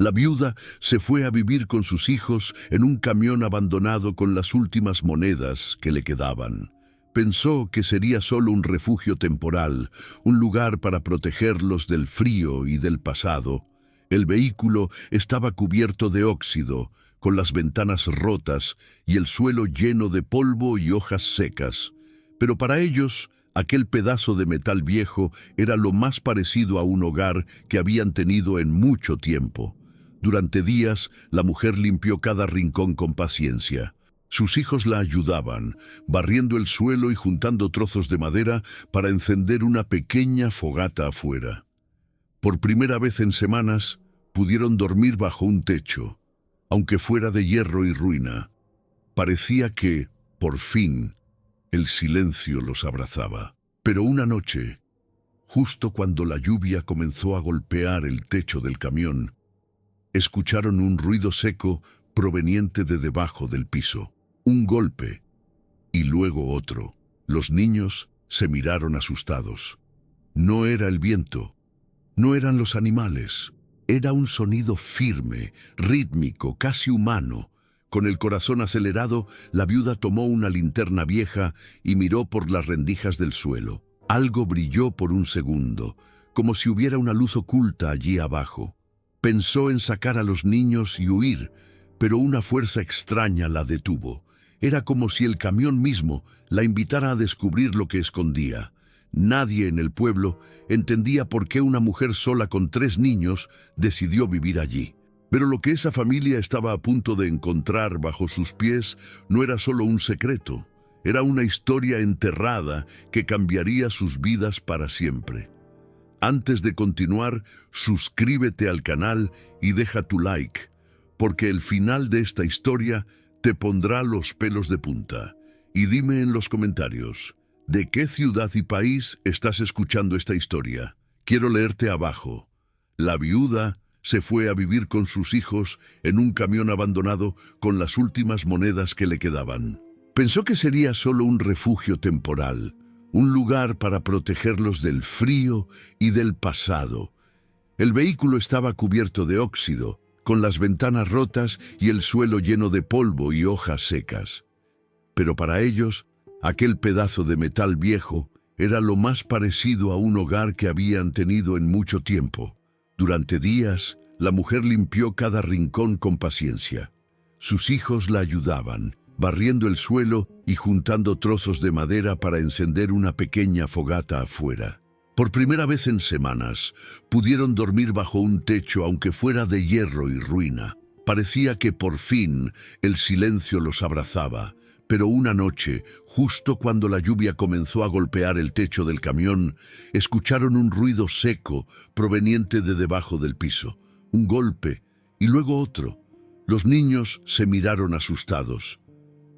La viuda se fue a vivir con sus hijos en un camión abandonado con las últimas monedas que le quedaban. Pensó que sería solo un refugio temporal, un lugar para protegerlos del frío y del pasado. El vehículo estaba cubierto de óxido, con las ventanas rotas y el suelo lleno de polvo y hojas secas. Pero para ellos, aquel pedazo de metal viejo era lo más parecido a un hogar que habían tenido en mucho tiempo. Durante días, la mujer limpió cada rincón con paciencia. Sus hijos la ayudaban, barriendo el suelo y juntando trozos de madera para encender una pequeña fogata afuera. Por primera vez en semanas, pudieron dormir bajo un techo, aunque fuera de hierro y ruina. Parecía que, por fin, el silencio los abrazaba. Pero una noche, justo cuando la lluvia comenzó a golpear el techo del camión, escucharon un ruido seco proveniente de debajo del piso. Un golpe, y luego otro. Los niños se miraron asustados. No era el viento, no eran los animales. Era un sonido firme, rítmico, casi humano. Con el corazón acelerado, la viuda tomó una linterna vieja y miró por las rendijas del suelo. Algo brilló por un segundo, como si hubiera una luz oculta allí abajo. Pensó en sacar a los niños y huir, pero una fuerza extraña la detuvo. Era como si el camión mismo la invitara a descubrir lo que escondía. Nadie en el pueblo entendía por qué una mujer sola con 3 niños decidió vivir allí. Pero lo que esa familia estaba a punto de encontrar bajo sus pies no era solo un secreto. Era una historia enterrada que cambiaría sus vidas para siempre. Antes de continuar, suscríbete al canal y deja tu like, porque el final de esta historia te pondrá los pelos de punta. Y dime en los comentarios, ¿de qué ciudad y país estás escuchando esta historia? Quiero leerte abajo. La viuda se fue a vivir con sus hijos en un camión abandonado con las últimas monedas que le quedaban. Pensó que sería solo un refugio temporal, un lugar para protegerlos del frío y del pasado. El vehículo estaba cubierto de óxido, con las ventanas rotas y el suelo lleno de polvo y hojas secas. Pero para ellos, aquel pedazo de metal viejo era lo más parecido a un hogar que habían tenido en mucho tiempo. Durante días, la mujer limpió cada rincón con paciencia. Sus hijos la ayudaban, barriendo el suelo y juntando trozos de madera para encender una pequeña fogata afuera. Por primera vez en semanas, pudieron dormir bajo un techo aunque fuera de hierro y ruina. Parecía que por fin el silencio los abrazaba, pero una noche, justo cuando la lluvia comenzó a golpear el techo del camión, escucharon un ruido seco proveniente de debajo del piso. Un golpe, y luego otro. Los niños se miraron asustados.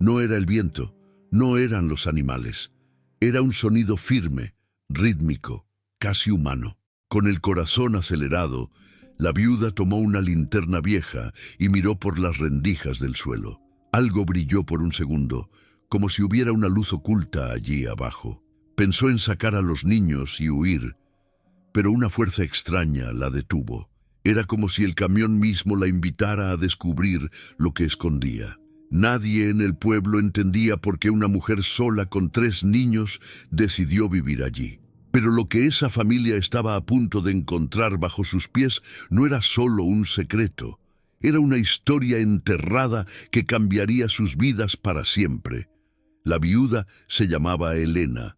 No era el viento, no eran los animales. Era un sonido firme, rítmico, casi humano. Con el corazón acelerado, la viuda tomó una linterna vieja y miró por las rendijas del suelo. Algo brilló por un segundo, como si hubiera una luz oculta allí abajo. Pensó en sacar a los niños y huir, pero una fuerza extraña la detuvo. Era como si el camión mismo la invitara a descubrir lo que escondía. Nadie en el pueblo entendía por qué una mujer sola con 3 niños decidió vivir allí. Pero lo que esa familia estaba a punto de encontrar bajo sus pies no era solo un secreto. Era una historia enterrada que cambiaría sus vidas para siempre. La viuda se llamaba Elena.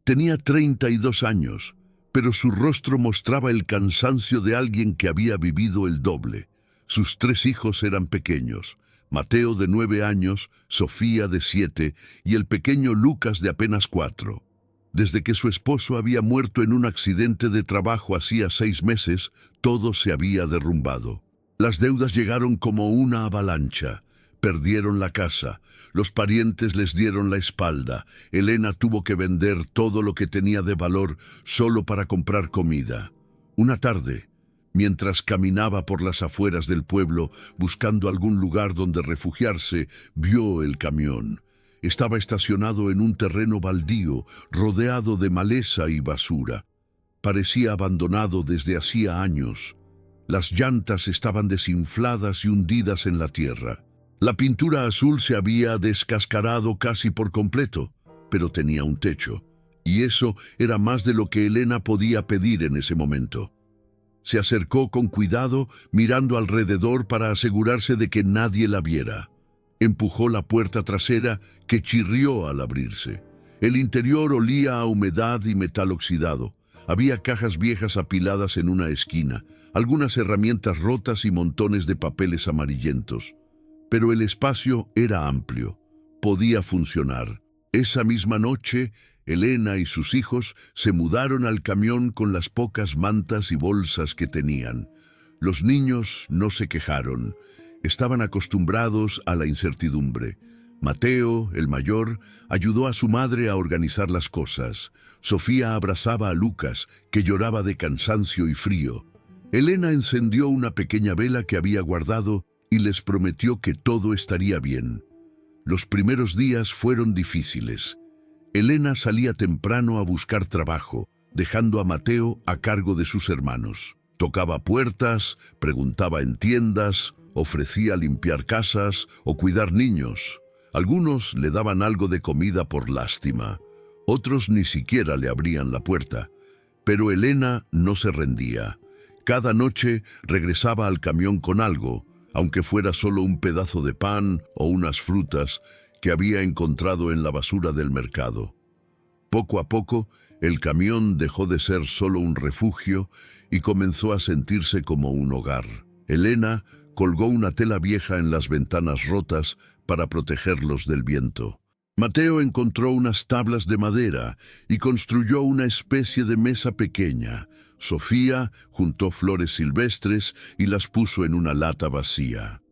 Tenía 32 años, pero su rostro mostraba el cansancio de alguien que había vivido el doble. Sus 3 hijos eran pequeños: Mateo de 9 años, Sofía de 7 y el pequeño Lucas de apenas 4. Desde que su esposo había muerto en un accidente de trabajo hacía 6 meses, todo se había derrumbado. Las deudas llegaron como una avalancha. Perdieron la casa, los parientes les dieron la espalda. Elena tuvo que vender todo lo que tenía de valor solo para comprar comida. Una tarde, mientras caminaba por las afueras del pueblo buscando algún lugar donde refugiarse, vio el camión. Estaba estacionado en un terreno baldío, rodeado de maleza y basura. Parecía abandonado desde hacía años. Las llantas estaban desinfladas y hundidas en la tierra. La pintura azul se había descascarado casi por completo, pero tenía un techo, y eso era más de lo que Elena podía pedir en ese momento. Se acercó con cuidado, mirando alrededor para asegurarse de que nadie la viera. Empujó la puerta trasera, que chirrió al abrirse. El interior olía a humedad y metal oxidado. Había cajas viejas apiladas en una esquina, algunas herramientas rotas y montones de papeles amarillentos. Pero el espacio era amplio. Podía funcionar. Esa misma noche, Elena y sus hijos se mudaron al camión con las pocas mantas y bolsas que tenían. Los niños no se quejaron. Estaban acostumbrados a la incertidumbre. Mateo, el mayor, ayudó a su madre a organizar las cosas. Sofía abrazaba a Lucas, que lloraba de cansancio y frío. Elena encendió una pequeña vela que había guardado y les prometió que todo estaría bien. Los primeros días fueron difíciles. Elena salía temprano a buscar trabajo, dejando a Mateo a cargo de sus hermanos. Tocaba puertas, preguntaba en tiendas, ofrecía limpiar casas o cuidar niños. Algunos le daban algo de comida por lástima, otros ni siquiera le abrían la puerta. Pero Elena no se rendía. Cada noche regresaba al camión con algo, aunque fuera solo un pedazo de pan o unas frutas que había encontrado en la basura del mercado. Poco a poco, el camión dejó de ser solo un refugio y comenzó a sentirse como un hogar. Elena colgó una tela vieja en las ventanas rotas para protegerlos del viento. Mateo encontró unas tablas de madera y construyó una especie de mesa pequeña. Sofía juntó flores silvestres y las puso en una lata vacía.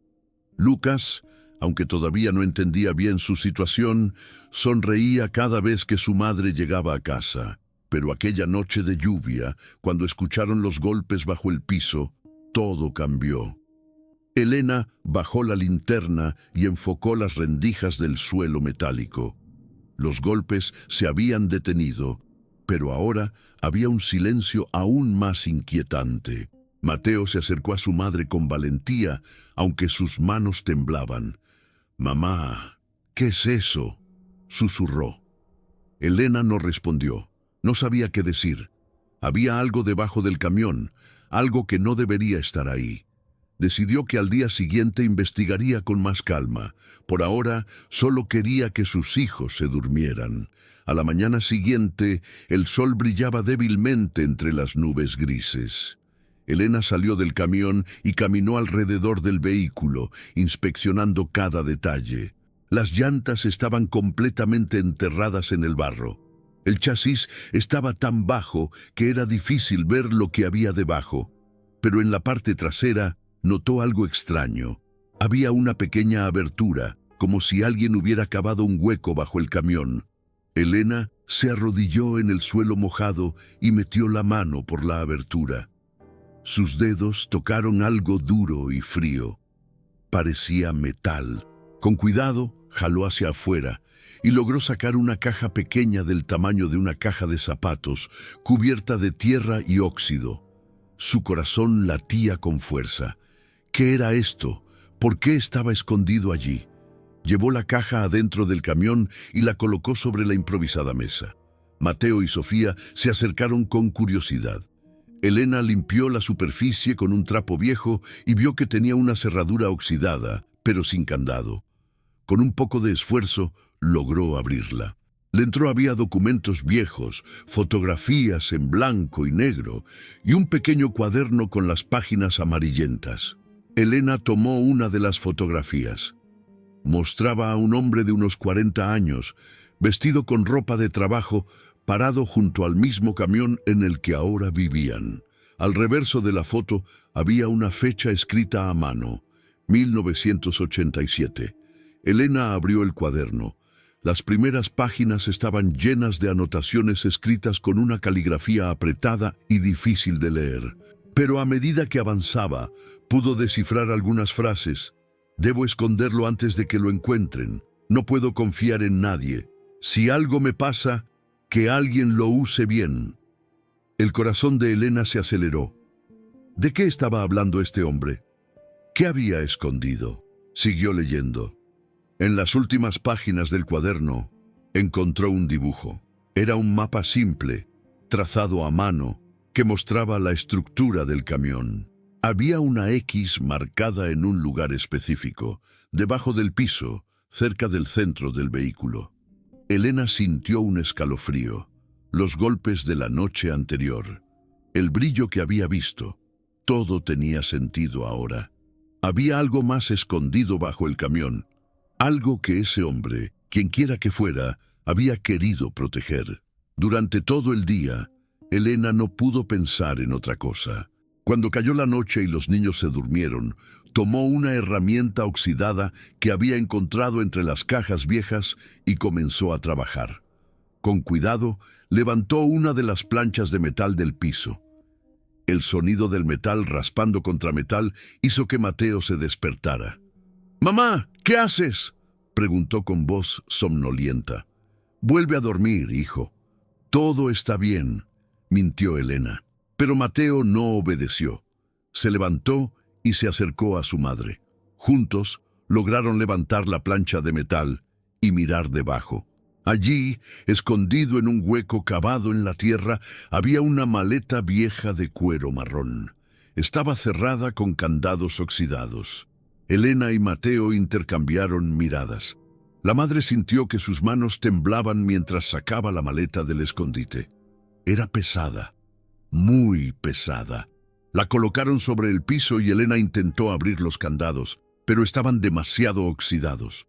Lucas, aunque todavía no entendía bien su situación, sonreía cada vez que su madre llegaba a casa. Pero aquella noche de lluvia, cuando escucharon los golpes bajo el piso, todo cambió. Elena bajó la linterna y enfocó las rendijas del suelo metálico. Los golpes se habían detenido, pero ahora había un silencio aún más inquietante. Mateo se acercó a su madre con valentía, aunque sus manos temblaban. «Mamá, ¿qué es eso?», susurró. Elena no respondió. No sabía qué decir. Había algo debajo del camión, algo que no debería estar ahí. Decidió que al día siguiente investigaría con más calma. Por ahora, solo quería que sus hijos se durmieran. A la mañana siguiente, el sol brillaba débilmente entre las nubes grises. Elena salió del camión y caminó alrededor del vehículo, inspeccionando cada detalle. Las llantas estaban completamente enterradas en el barro. El chasis estaba tan bajo que era difícil ver lo que había debajo. Pero en la parte trasera notó algo extraño. Había una pequeña abertura, como si alguien hubiera cavado un hueco bajo el camión. Elena se arrodilló en el suelo mojado y metió la mano por la abertura. Sus dedos tocaron algo duro y frío. Parecía metal. Con cuidado, jaló hacia afuera y logró sacar una caja pequeña del tamaño de una caja de zapatos, cubierta de tierra y óxido. Su corazón latía con fuerza. ¿Qué era esto? ¿Por qué estaba escondido allí? Llevó la caja adentro del camión y la colocó sobre la improvisada mesa. Mateo y Sofía se acercaron con curiosidad. Elena limpió la superficie con un trapo viejo y vio que tenía una cerradura oxidada, pero sin candado. Con un poco de esfuerzo, logró abrirla. Dentro había documentos viejos, fotografías en blanco y negro y un pequeño cuaderno con las páginas amarillentas. Elena tomó una de las fotografías. Mostraba a un hombre de unos 40 años, vestido con ropa de trabajo, parado junto al mismo camión en el que ahora vivían. Al reverso de la foto había una fecha escrita a mano, 1987. Elena abrió el cuaderno. Las primeras páginas estaban llenas de anotaciones escritas con una caligrafía apretada y difícil de leer. Pero a medida que avanzaba, pudo descifrar algunas frases. «Debo esconderlo antes de que lo encuentren. No puedo confiar en nadie. Si algo me pasa, que alguien lo use bien». El corazón de Elena se aceleró. ¿De qué estaba hablando este hombre? ¿Qué había escondido? Siguió leyendo. En las últimas páginas del cuaderno encontró un dibujo. Era un mapa simple, trazado a mano, que mostraba la estructura del camión. Había una X marcada en un lugar específico, debajo del piso, cerca del centro del vehículo. Elena sintió un escalofrío, los golpes de la noche anterior, el brillo que había visto. Todo tenía sentido ahora. Había algo más escondido bajo el camión, algo que ese hombre, quienquiera que fuera, había querido proteger. Durante todo el día, Elena no pudo pensar en otra cosa. Cuando cayó la noche y los niños se durmieron, tomó una herramienta oxidada que había encontrado entre las cajas viejas y comenzó a trabajar. Con cuidado, levantó una de las planchas de metal del piso. El sonido del metal raspando contra metal hizo que Mateo se despertara. «¡Mamá! ¿Qué haces?», preguntó con voz somnolienta. «Vuelve a dormir, hijo. Todo está bien», mintió Elena. Pero Mateo no obedeció. Se levantó y se acercó a su madre. Juntos lograron levantar la plancha de metal y mirar debajo. Allí, escondido en un hueco cavado en la tierra, había una maleta vieja de cuero marrón. Estaba cerrada con candados oxidados. Elena y Mateo intercambiaron miradas. La madre sintió que sus manos temblaban mientras sacaba la maleta del escondite. Era pesada, muy pesada. La colocaron sobre el piso y Elena intentó abrir los candados, pero estaban demasiado oxidados.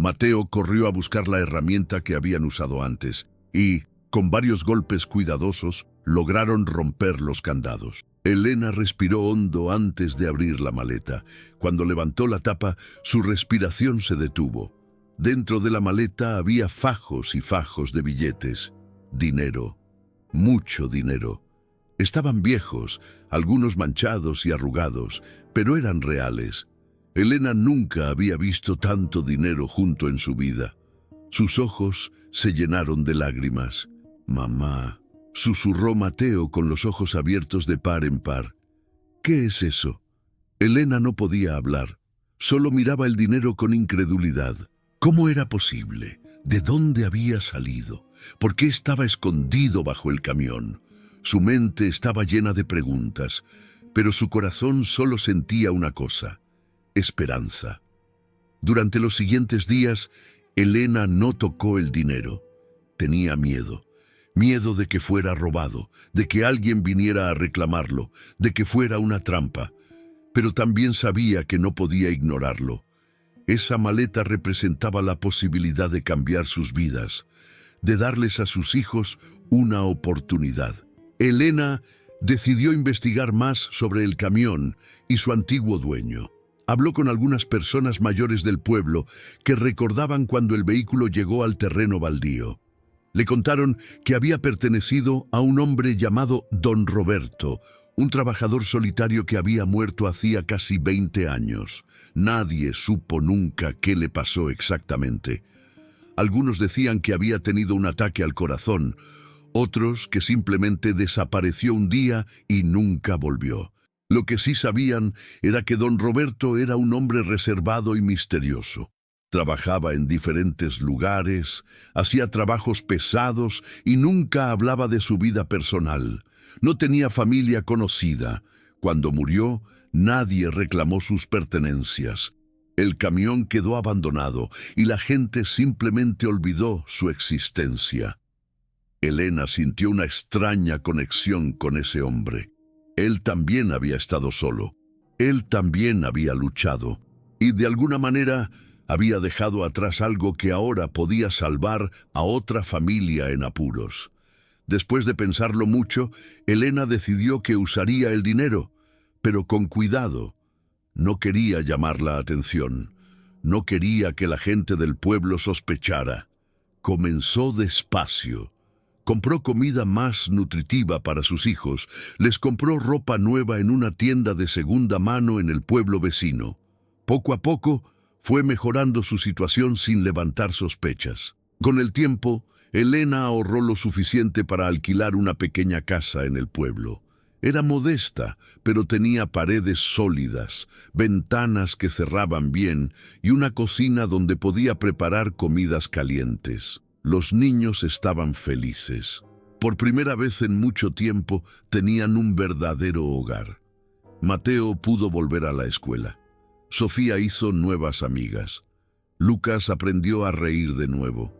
Mateo corrió a buscar la herramienta que habían usado antes y, con varios golpes cuidadosos, lograron romper los candados. Elena respiró hondo antes de abrir la maleta. Cuando levantó la tapa, su respiración se detuvo. Dentro de la maleta había fajos y fajos de billetes. Dinero. Mucho dinero. Estaban viejos, algunos manchados y arrugados, pero eran reales. Elena nunca había visto tanto dinero junto en su vida. Sus ojos se llenaron de lágrimas. «Mamá», susurró Mateo con los ojos abiertos de par en par. «¿Qué es eso?». Elena no podía hablar. Solo miraba el dinero con incredulidad. ¿Cómo era posible? ¿De dónde había salido? ¿Por qué estaba escondido bajo el camión? Su mente estaba llena de preguntas, pero su corazón solo sentía una cosa: esperanza. Durante los siguientes días, Elena no tocó el dinero. Tenía miedo. Miedo de que fuera robado, de que alguien viniera a reclamarlo, de que fuera una trampa. Pero también sabía que no podía ignorarlo. Esa maleta representaba la posibilidad de cambiar sus vidas, de darles a sus hijos una oportunidad. Elena decidió investigar más sobre el camión y su antiguo dueño. Habló con algunas personas mayores del pueblo que recordaban cuando el vehículo llegó al terreno baldío. Le contaron que había pertenecido a un hombre llamado Don Roberto, un trabajador solitario que había muerto hacía casi 20 años. Nadie supo nunca qué le pasó exactamente. Algunos decían que había tenido un ataque al corazón, otros que simplemente desapareció un día y nunca volvió. Lo que sí sabían era que Don Roberto era un hombre reservado y misterioso. Trabajaba en diferentes lugares, hacía trabajos pesados y nunca hablaba de su vida personal. No tenía familia conocida. Cuando murió, nadie reclamó sus pertenencias. El camión quedó abandonado y la gente simplemente olvidó su existencia. Elena sintió una extraña conexión con ese hombre. Él también había estado solo. Él también había luchado. Y de alguna manera había dejado atrás algo que ahora podía salvar a otra familia en apuros. Después de pensarlo mucho, Elena decidió que usaría el dinero, pero con cuidado. No quería llamar la atención. No quería que la gente del pueblo sospechara. Comenzó despacio. Compró comida más nutritiva para sus hijos. Les compró ropa nueva en una tienda de segunda mano en el pueblo vecino. Poco a poco fue mejorando su situación sin levantar sospechas. Con el tiempo, Elena ahorró lo suficiente para alquilar una pequeña casa en el pueblo. Era modesta, pero tenía paredes sólidas, ventanas que cerraban bien y una cocina donde podía preparar comidas calientes. Los niños estaban felices. Por primera vez en mucho tiempo tenían un verdadero hogar. Mateo pudo volver a la escuela. Sofía hizo nuevas amigas. Lucas aprendió a reír de nuevo.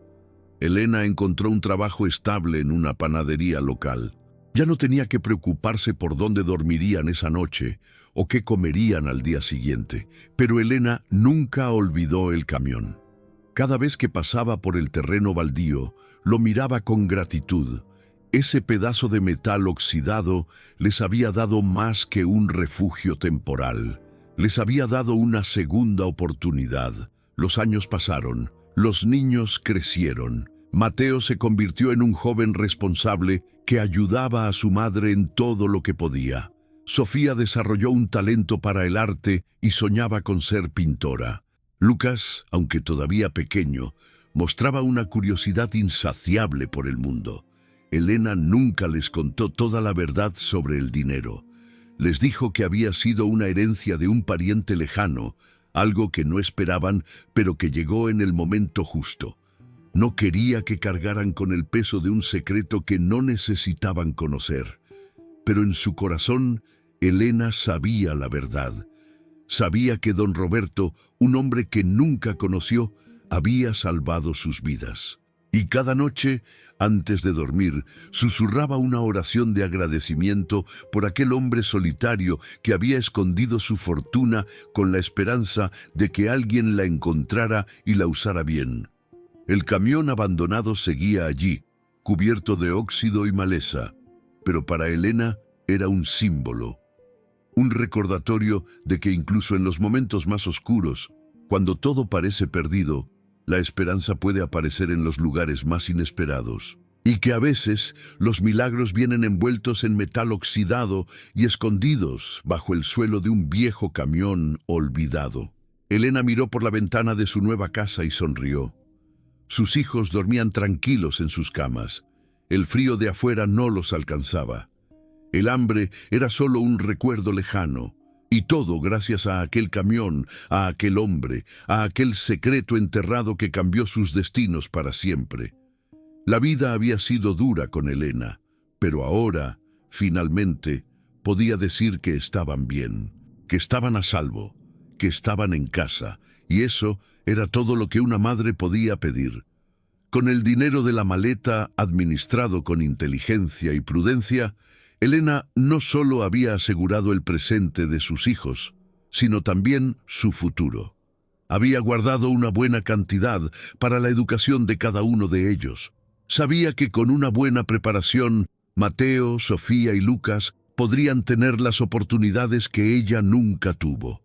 Elena encontró un trabajo estable en una panadería local. Ya no tenía que preocuparse por dónde dormirían esa noche o qué comerían al día siguiente, pero Elena nunca olvidó el camión. Cada vez que pasaba por el terreno baldío, lo miraba con gratitud. Ese pedazo de metal oxidado les había dado más que un refugio temporal. Les había dado una segunda oportunidad. Los años pasaron, los niños crecieron. Mateo se convirtió en un joven responsable que ayudaba a su madre en todo lo que podía. Sofía desarrolló un talento para el arte y soñaba con ser pintora. Lucas, aunque todavía pequeño, mostraba una curiosidad insaciable por el mundo. Elena nunca les contó toda la verdad sobre el dinero. Les dijo que había sido una herencia de un pariente lejano, algo que no esperaban, pero que llegó en el momento justo. No quería que cargaran con el peso de un secreto que no necesitaban conocer. Pero en su corazón, Elena sabía la verdad. Sabía que don Roberto, un hombre que nunca conoció, había salvado sus vidas. Y cada noche, antes de dormir, susurraba una oración de agradecimiento por aquel hombre solitario que había escondido su fortuna con la esperanza de que alguien la encontrara y la usara bien. El camión abandonado seguía allí, cubierto de óxido y maleza, pero para Elena era un símbolo, un recordatorio de que incluso en los momentos más oscuros, cuando todo parece perdido, la esperanza puede aparecer en los lugares más inesperados, y que a veces los milagros vienen envueltos en metal oxidado y escondidos bajo el suelo de un viejo camión olvidado. Elena miró por la ventana de su nueva casa y sonrió. Sus hijos dormían tranquilos en sus camas. El frío de afuera no los alcanzaba. El hambre era solo un recuerdo lejano. Y todo gracias a aquel camión, a aquel hombre, a aquel secreto enterrado que cambió sus destinos para siempre. La vida había sido dura con Elena, pero ahora, finalmente, podía decir que estaban bien, que estaban a salvo, que estaban en casa, y eso era todo lo que una madre podía pedir. Con el dinero de la maleta, administrado con inteligencia y prudencia, Elena no solo había asegurado el presente de sus hijos, sino también su futuro. Había guardado una buena cantidad para la educación de cada uno de ellos. Sabía que con una buena preparación, Mateo, Sofía y Lucas podrían tener las oportunidades que ella nunca tuvo.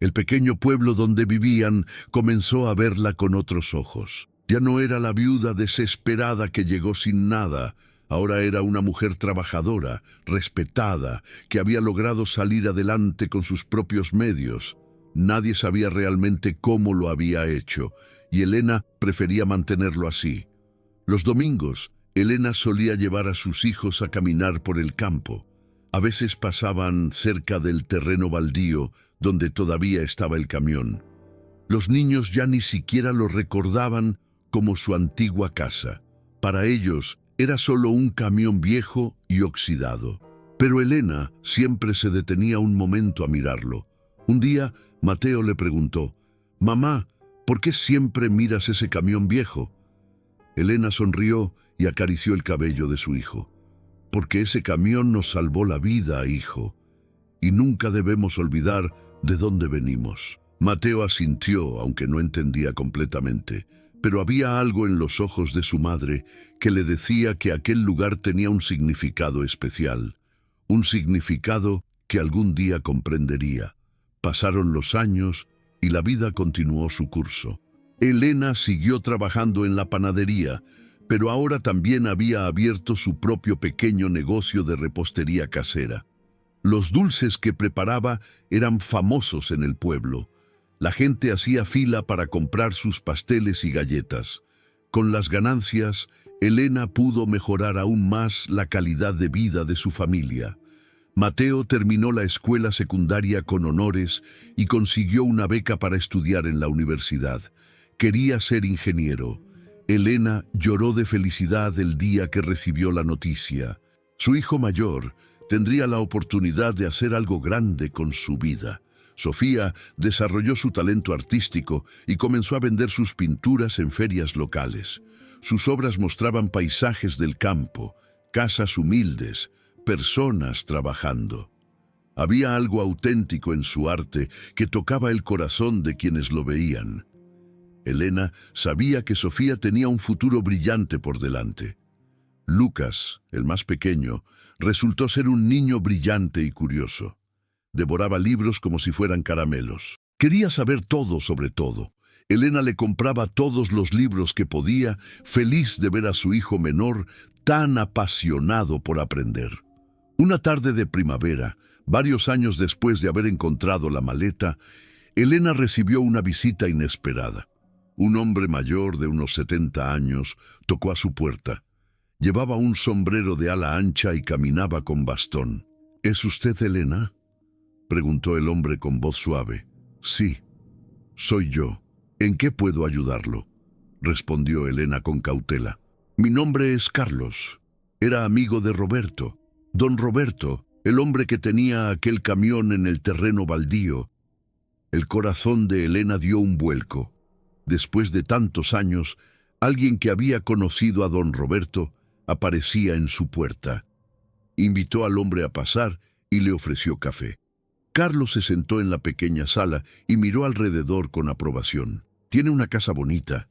El pequeño pueblo donde vivían comenzó a verla con otros ojos. Ya no era la viuda desesperada que llegó sin nada. Ahora era una mujer trabajadora, respetada, que había logrado salir adelante con sus propios medios. Nadie sabía realmente cómo lo había hecho, y Elena prefería mantenerlo así. Los domingos, Elena solía llevar a sus hijos a caminar por el campo. A veces pasaban cerca del terreno baldío, donde todavía estaba el camión. Los niños ya ni siquiera lo recordaban como su antigua casa. Para ellos, era solo un camión viejo y oxidado. Pero Elena siempre se detenía un momento a mirarlo. Un día, Mateo le preguntó, «Mamá, ¿por qué siempre miras ese camión viejo?» Elena sonrió y acarició el cabello de su hijo. «Porque ese camión nos salvó la vida, hijo, y nunca debemos olvidar de dónde venimos». Mateo asintió, aunque no entendía completamente, pero había algo en los ojos de su madre que le decía que aquel lugar tenía un significado especial, un significado que algún día comprendería. Pasaron los años y la vida continuó su curso. Elena siguió trabajando en la panadería, pero ahora también había abierto su propio pequeño negocio de repostería casera. Los dulces que preparaba eran famosos en el pueblo. La gente hacía fila para comprar sus pasteles y galletas. Con las ganancias, Elena pudo mejorar aún más la calidad de vida de su familia. Mateo terminó la escuela secundaria con honores y consiguió una beca para estudiar en la universidad. Quería ser ingeniero. Elena lloró de felicidad el día que recibió la noticia. Su hijo mayor tendría la oportunidad de hacer algo grande con su vida. Sofía desarrolló su talento artístico y comenzó a vender sus pinturas en ferias locales. Sus obras mostraban paisajes del campo, casas humildes, personas trabajando. Había algo auténtico en su arte que tocaba el corazón de quienes lo veían. Elena sabía que Sofía tenía un futuro brillante por delante. Lucas, el más pequeño, resultó ser un niño brillante y curioso. Devoraba libros como si fueran caramelos. Quería saber todo sobre todo. Elena le compraba todos los libros que podía, feliz de ver a su hijo menor tan apasionado por aprender. Una tarde de primavera, varios años después de haber encontrado la maleta, Elena recibió una visita inesperada. Un hombre mayor de unos 70 años tocó a su puerta. Llevaba un sombrero de ala ancha y caminaba con bastón. ¿Es usted Elena?, preguntó el hombre con voz suave. Sí, soy yo. ¿En qué puedo ayudarlo?, respondió Elena con cautela. Mi nombre es Carlos. Era amigo de Roberto. Don Roberto, el hombre que tenía aquel camión en el terreno baldío. El corazón de Elena dio un vuelco. Después de tantos años, alguien que había conocido a don Roberto aparecía en su puerta. Invitó al hombre a pasar y le ofreció café. Carlos se sentó en la pequeña sala y miró alrededor con aprobación. «Tiene una casa bonita»,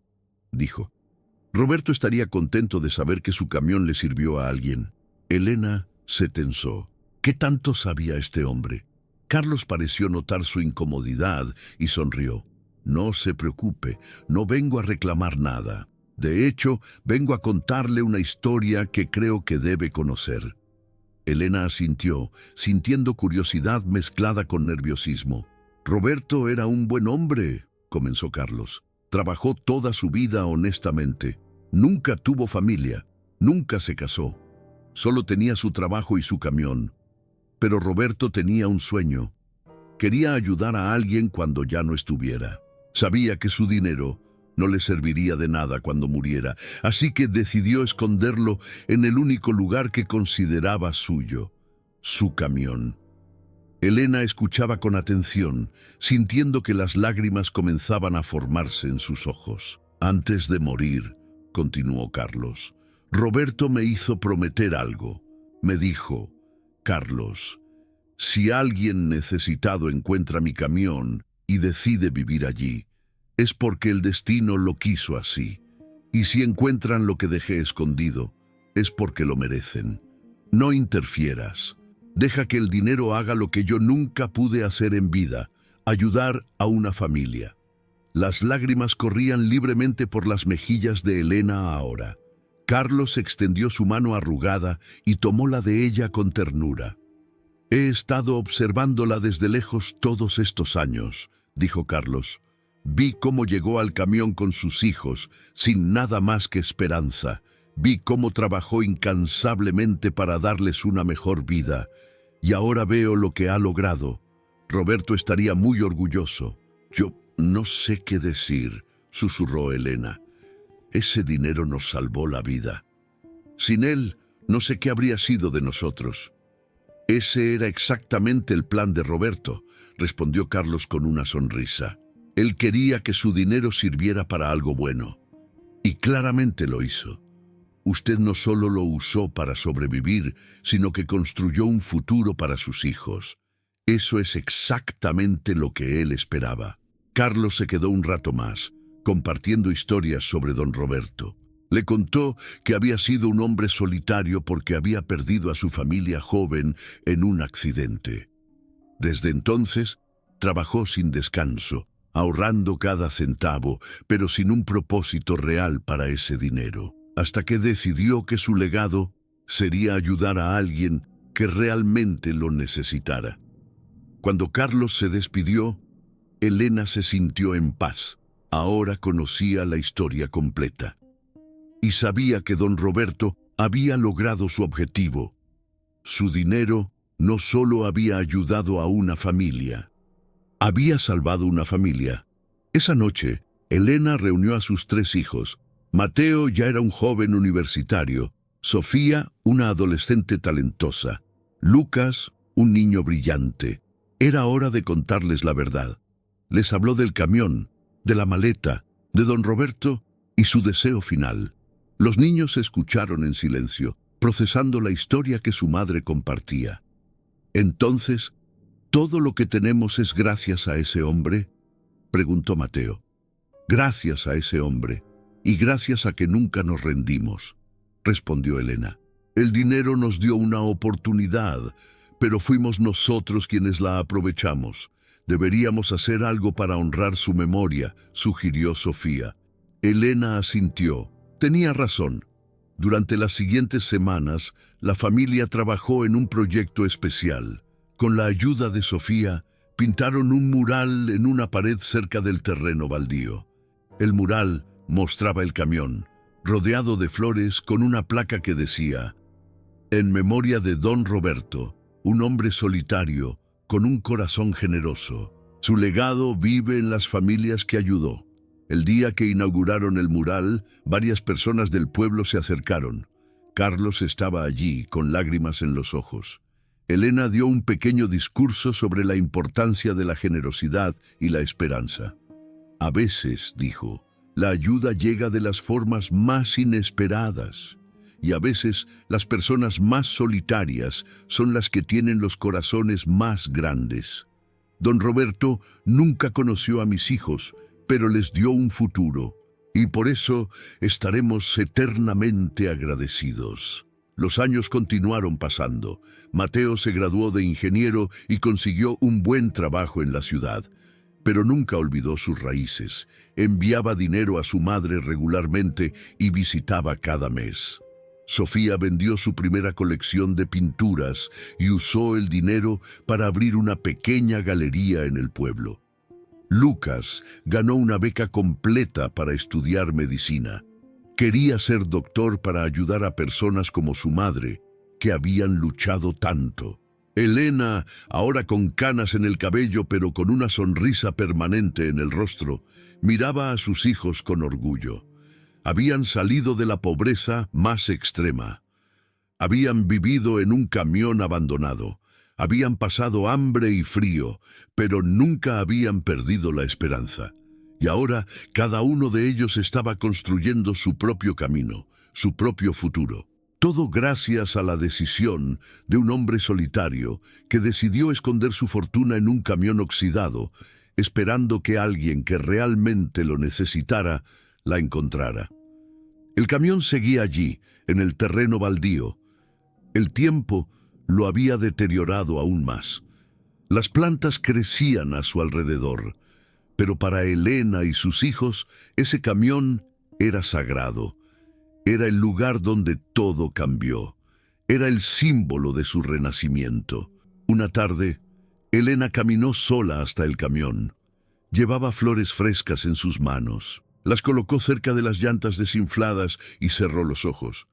dijo. Roberto estaría contento de saber que su camión le sirvió a alguien. Elena se tensó. ¿Qué tanto sabía este hombre? Carlos pareció notar su incomodidad y sonrió. «No se preocupe, no vengo a reclamar nada. De hecho, vengo a contarle una historia que creo que debe conocer». Elena asintió, sintiendo curiosidad mezclada con nerviosismo. «Roberto era un buen hombre», comenzó Carlos. «Trabajó toda su vida honestamente. Nunca tuvo familia, nunca se casó. Solo tenía su trabajo y su camión. Pero Roberto tenía un sueño. Quería ayudar a alguien cuando ya no estuviera. Sabía que su dinero no le serviría de nada cuando muriera, así que decidió esconderlo en el único lugar que consideraba suyo, su camión». Elena escuchaba con atención, sintiendo que las lágrimas comenzaban a formarse en sus ojos. «Antes de morir», continuó Carlos, «Roberto me hizo prometer algo. Me dijo: Carlos, si alguien necesitado encuentra mi camión y decide vivir allí, es porque el destino lo quiso así. Y si encuentran lo que dejé escondido, es porque lo merecen. No interfieras. Deja que el dinero haga lo que yo nunca pude hacer en vida, ayudar a una familia». Las lágrimas corrían libremente por las mejillas de Elena ahora. Carlos extendió su mano arrugada y tomó la de ella con ternura. «He estado observándola desde lejos todos estos años», dijo Carlos. «Vi cómo llegó al camión con sus hijos, sin nada más que esperanza. Vi cómo trabajó incansablemente para darles una mejor vida. Y ahora veo lo que ha logrado. Roberto estaría muy orgulloso». «Yo no sé qué decir», susurró Elena. «Ese dinero nos salvó la vida. Sin él, no sé qué habría sido de nosotros». «Ese era exactamente el plan de Roberto», respondió Carlos con una sonrisa. «Él quería que su dinero sirviera para algo bueno. Y claramente lo hizo. Usted no solo lo usó para sobrevivir, sino que construyó un futuro para sus hijos. Eso es exactamente lo que él esperaba». Carlos se quedó un rato más, compartiendo historias sobre don Roberto. Le contó que había sido un hombre solitario porque había perdido a su familia joven en un accidente. Desde entonces, trabajó sin descanso, ahorrando cada centavo, pero sin un propósito real para ese dinero, hasta que decidió que su legado sería ayudar a alguien que realmente lo necesitara. Cuando Carlos se despidió, Elena se sintió en paz. Ahora conocía la historia completa. Y sabía que don Roberto había logrado su objetivo. Su dinero no solo había ayudado a una familia, había salvado una familia. Esa noche, Elena reunió a sus 3 hijos. Mateo ya era un joven universitario, Sofía, una adolescente talentosa, Lucas, un niño brillante. Era hora de contarles la verdad. Les habló del camión, de la maleta, de don Roberto y su deseo final. Los niños escucharon en silencio, procesando la historia que su madre compartía. «Entonces, ¿todo lo que tenemos es gracias a ese hombre?», preguntó Mateo. «Gracias a ese hombre, y gracias a que nunca nos rendimos», respondió Elena. «El dinero nos dio una oportunidad, pero fuimos nosotros quienes la aprovechamos. Deberíamos hacer algo para honrar su memoria», sugirió Sofía. Elena asintió. Tenía razón. Durante las siguientes semanas, la familia trabajó en un proyecto especial. Con la ayuda de Sofía, pintaron un mural en una pared cerca del terreno baldío. El mural mostraba el camión, rodeado de flores con una placa que decía: «En memoria de don Roberto, un hombre solitario con un corazón generoso. Su legado vive en las familias que ayudó». El día que inauguraron el mural, varias personas del pueblo se acercaron. Carlos estaba allí, con lágrimas en los ojos. Elena dio un pequeño discurso sobre la importancia de la generosidad y la esperanza. «A veces», dijo, «la ayuda llega de las formas más inesperadas. Y a veces las personas más solitarias son las que tienen los corazones más grandes. Don Roberto nunca conoció a mis hijos, pero les dio un futuro, y por eso estaremos eternamente agradecidos». Los años continuaron pasando. Mateo se graduó de ingeniero y consiguió un buen trabajo en la ciudad, pero nunca olvidó sus raíces. Enviaba dinero a su madre regularmente y visitaba cada mes. Sofía vendió su primera colección de pinturas y usó el dinero para abrir una pequeña galería en el pueblo. Lucas ganó una beca completa para estudiar medicina. Quería ser doctor para ayudar a personas como su madre, que habían luchado tanto. Elena, ahora con canas en el cabello pero con una sonrisa permanente en el rostro, miraba a sus hijos con orgullo. Habían salido de la pobreza más extrema. Habían vivido en un camión abandonado. Habían pasado hambre y frío, pero nunca habían perdido la esperanza. Y ahora cada uno de ellos estaba construyendo su propio camino, su propio futuro. Todo gracias a la decisión de un hombre solitario que decidió esconder su fortuna en un camión oxidado, esperando que alguien que realmente lo necesitara la encontrara. El camión seguía allí, en el terreno baldío. El tiempo lo había deteriorado aún más. Las plantas crecían a su alrededor, pero para Elena y sus hijos ese camión era sagrado. Era el lugar donde todo cambió. Era el símbolo de su renacimiento. Una tarde, Elena caminó sola hasta el camión. Llevaba flores frescas en sus manos. Las colocó cerca de las llantas desinfladas y cerró los ojos.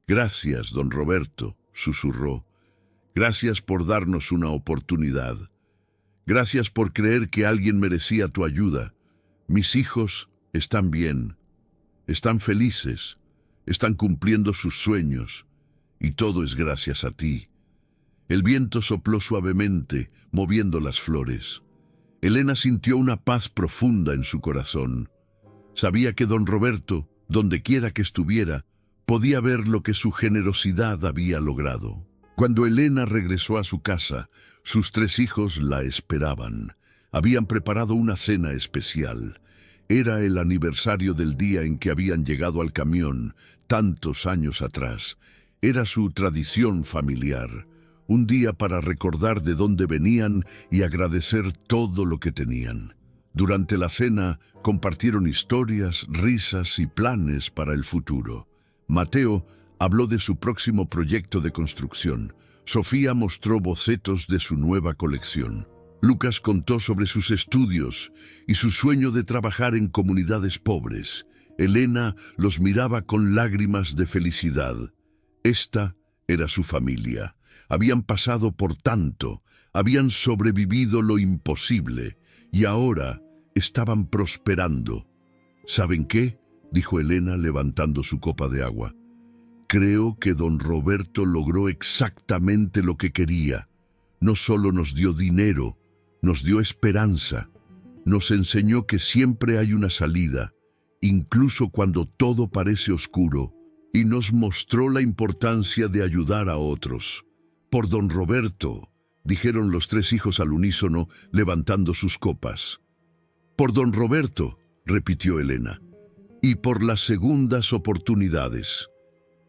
«Gracias, don Roberto», susurró. «Gracias por darnos una oportunidad. Gracias por creer que alguien merecía tu ayuda. Mis hijos están bien, están felices, están cumpliendo sus sueños, y todo es gracias a ti». El viento sopló suavemente, moviendo las flores. Elena sintió una paz profunda en su corazón. Sabía que don Roberto, donde quiera que estuviera, podía ver lo que su generosidad había logrado. Cuando Elena regresó a su casa, sus 3 hijos la esperaban. Habían preparado una cena especial. Era el aniversario del día en que habían llegado al camión, tantos años atrás. Era su tradición familiar, un día para recordar de dónde venían y agradecer todo lo que tenían. Durante la cena compartieron historias, risas y planes para el futuro. Mateo habló de su próximo proyecto de construcción. Sofía mostró bocetos de su nueva colección. Lucas contó sobre sus estudios y su sueño de trabajar en comunidades pobres. Elena los miraba con lágrimas de felicidad. Esta era su familia, habían pasado por tanto, habían sobrevivido lo imposible y ahora estaban prosperando. ¿Saben qué?, dijo Elena levantando su copa de agua. Creo que don Roberto logró exactamente lo que quería. No solo nos dio dinero, nos dio esperanza. Nos enseñó que siempre hay una salida, incluso cuando todo parece oscuro, y nos mostró la importancia de ayudar a otros. Por don Roberto, dijeron los tres hijos al unísono, levantando sus copas. Por don Roberto, repitió Elena, y por las segundas oportunidades.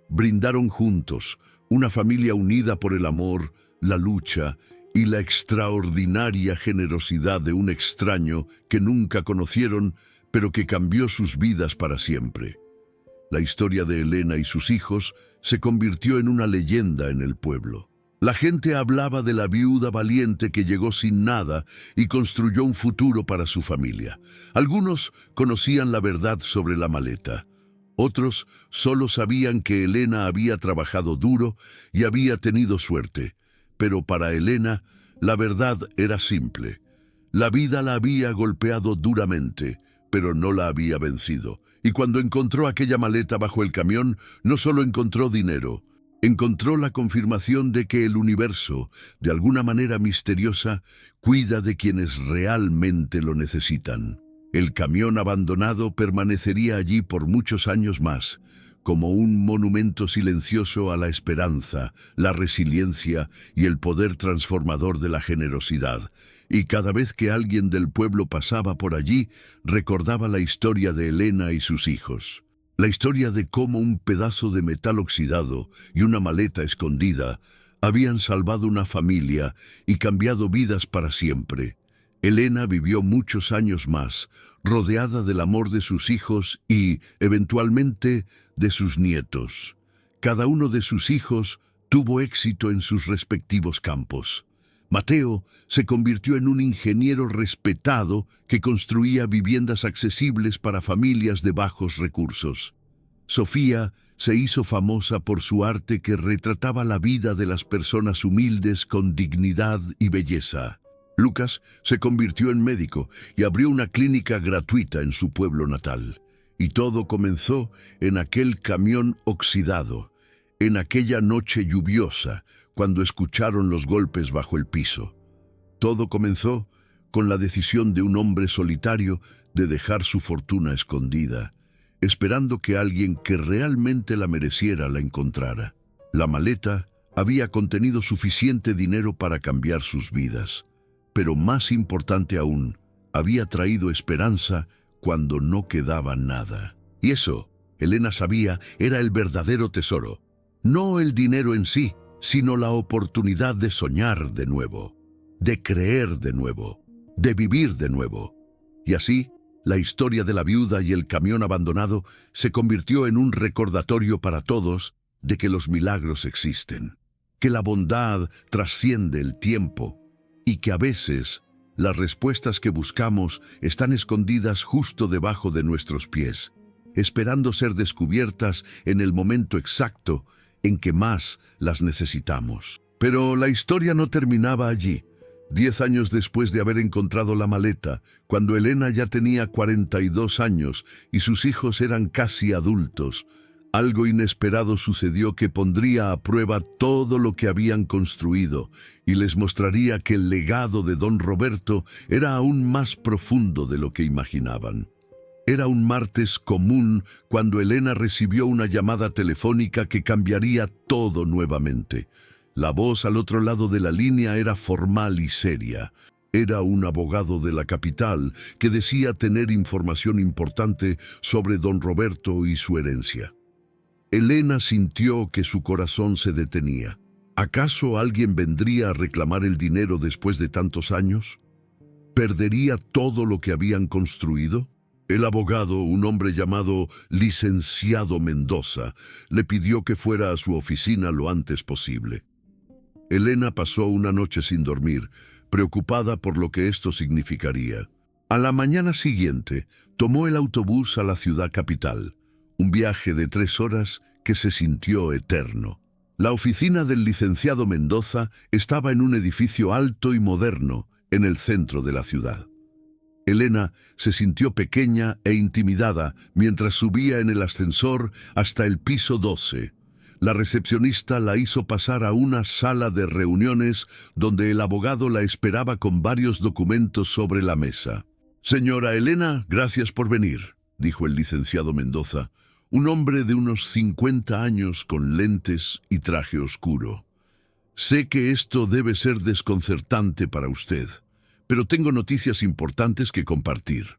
Brindaron juntos, una familia unida por el amor, la lucha y la extraordinaria generosidad de un extraño que nunca conocieron, pero que cambió sus vidas para siempre. La historia de Elena y sus hijos se convirtió en una leyenda en el pueblo. La gente hablaba de la viuda valiente que llegó sin nada y construyó un futuro para su familia. Algunos conocían la verdad sobre la maleta. Otros solo sabían que Elena había trabajado duro y había tenido suerte. Pero para Elena, la verdad era simple. La vida la había golpeado duramente, pero no la había vencido. Y cuando encontró aquella maleta bajo el camión, no solo encontró dinero, encontró la confirmación de que el universo, de alguna manera misteriosa, cuida de quienes realmente lo necesitan. El camión abandonado permanecería allí por muchos años más, como un monumento silencioso a la esperanza, la resiliencia y el poder transformador de la generosidad. Y cada vez que alguien del pueblo pasaba por allí, recordaba la historia de Elena y sus hijos. La historia de cómo un pedazo de metal oxidado y una maleta escondida habían salvado una familia y cambiado vidas para siempre. Elena vivió muchos años más, rodeada del amor de sus hijos y, eventualmente, de sus nietos. Cada uno de sus hijos tuvo éxito en sus respectivos campos. Mateo se convirtió en un ingeniero respetado que construía viviendas accesibles para familias de bajos recursos. Sofía se hizo famosa por su arte que retrataba la vida de las personas humildes con dignidad y belleza. Lucas se convirtió en médico y abrió una clínica gratuita en su pueblo natal. Y todo comenzó en aquel camión oxidado, en aquella noche lluviosa, cuando escucharon los golpes bajo el piso. Todo comenzó con la decisión de un hombre solitario de dejar su fortuna escondida, esperando que alguien que realmente la mereciera la encontrara. La maleta había contenido suficiente dinero para cambiar sus vidas, pero más importante aún, había traído esperanza cuando no quedaba nada. Y eso, Elena sabía, era el verdadero tesoro. No el dinero en sí, sino la oportunidad de soñar de nuevo, de creer de nuevo, de vivir de nuevo. Y así, la historia de la viuda y el camión abandonado se convirtió en un recordatorio para todos de que los milagros existen, que la bondad trasciende el tiempo y que a veces las respuestas que buscamos están escondidas justo debajo de nuestros pies, esperando ser descubiertas en el momento exacto en que más las necesitamos. Pero la historia no terminaba allí. 10 años después de haber encontrado la maleta, cuando Elena ya tenía 42 años y sus hijos eran casi adultos, algo inesperado sucedió que pondría a prueba todo lo que habían construido y les mostraría que el legado de don Roberto era aún más profundo de lo que imaginaban. Era un martes común cuando Elena recibió una llamada telefónica que cambiaría todo nuevamente. La voz al otro lado de la línea era formal y seria. Era un abogado de la capital que decía tener información importante sobre don Roberto y su herencia. Elena sintió que su corazón se detenía. ¿Acaso alguien vendría a reclamar el dinero después de tantos años? ¿Perdería todo lo que habían construido? El abogado, un hombre llamado Licenciado Mendoza, le pidió que fuera a su oficina lo antes posible. Elena pasó una noche sin dormir, preocupada por lo que esto significaría. A la mañana siguiente, tomó el autobús a la ciudad capital, un viaje de 3 horas que se sintió eterno. La oficina del licenciado Mendoza estaba en un edificio alto y moderno en el centro de la ciudad. Elena se sintió pequeña e intimidada mientras subía en el ascensor hasta el piso 12. La recepcionista la hizo pasar a una sala de reuniones donde el abogado la esperaba con varios documentos sobre la mesa. «Señora Elena, gracias por venir», dijo el licenciado Mendoza, un hombre de unos 50 años con lentes y traje oscuro. «Sé que esto debe ser desconcertante para usted, pero tengo noticias importantes que compartir».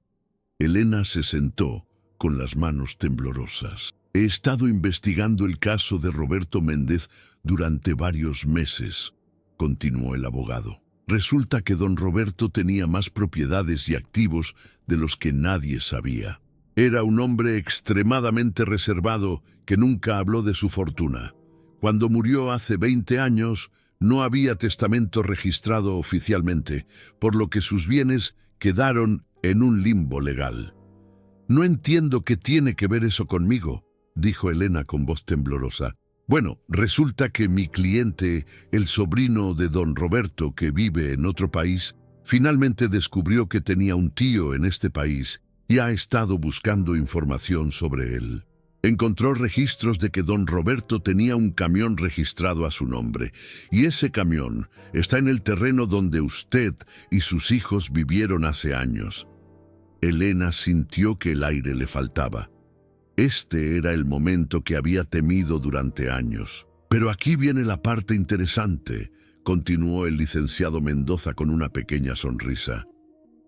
Elena se sentó con las manos temblorosas. «He estado investigando el caso de Roberto Méndez durante varios meses», continuó el abogado. «Resulta que don Roberto tenía más propiedades y activos de los que nadie sabía. Era un hombre extremadamente reservado que nunca habló de su fortuna. Cuando murió hace 20 años, no había testamento registrado oficialmente, por lo que sus bienes quedaron en un limbo legal». «No entiendo qué tiene que ver eso conmigo», dijo Elena con voz temblorosa. «Bueno, resulta que mi cliente, el sobrino de don Roberto que vive en otro país, finalmente descubrió que tenía un tío en este país y ha estado buscando información sobre él. Encontró registros de que don Roberto tenía un camión registrado a su nombre, y ese camión está en el terreno donde usted y sus hijos vivieron hace años». Elena sintió que el aire le faltaba. Este era el momento que había temido durante años. «Pero aquí viene la parte interesante», continuó el licenciado Mendoza con una pequeña sonrisa.